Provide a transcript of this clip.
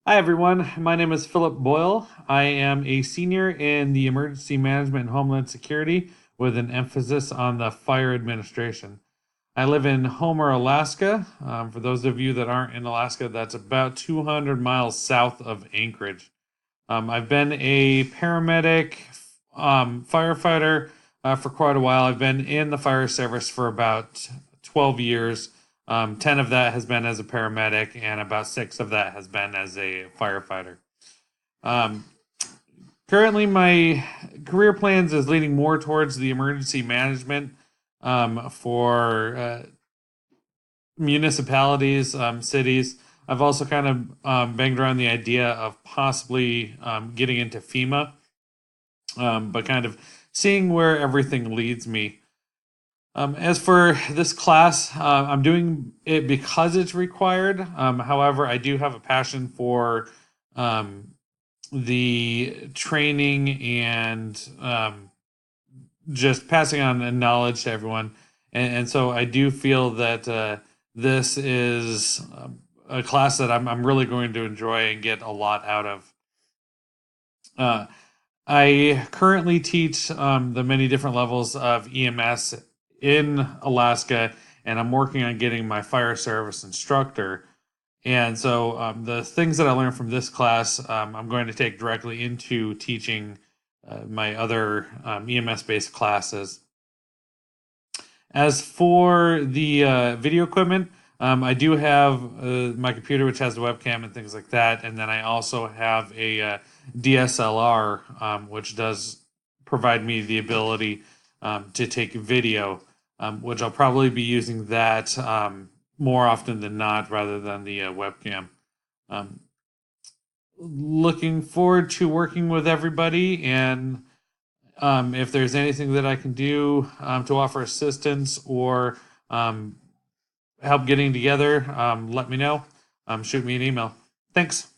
Hi, everyone. My name is Philip Boyle. I am a senior in the Emergency Management and Homeland Security with an emphasis on the fire administration. I live in Homer, Alaska. For those of you that aren't in Alaska, that's about 200 miles south of Anchorage. I've been a paramedic, firefighter for quite a while. I've been in the fire service for about 12 years. 10 of that has been as a paramedic, and about six of that has been as a firefighter. Um, Currently, my career plans is leaning more towards the emergency management for municipalities, cities. I've also kind of banged around the idea of possibly getting into FEMA, but kind of seeing where everything leads me. As for this class, I'm doing it because it's required. However, I do have a passion for um, the training and just passing on the knowledge to everyone. And so I do feel that this is a class that I'm really going to enjoy and get a lot out of. Uh, I currently teach the many different levels of EMS in Alaska, and I'm working on getting my fire service instructor. And so the things that I learned from this class, I'm going to take directly into teaching my other EMS based classes. As for the video equipment, I do have my computer, which has a webcam and things like that. And then I also have a DSLR, which does provide me the ability to take video, which I'll probably be using that more often than not rather than the webcam. Um, Looking forward to working with everybody, and if there's anything that I can do to offer assistance or um, help getting together, let me know. Shoot me an email. Thanks.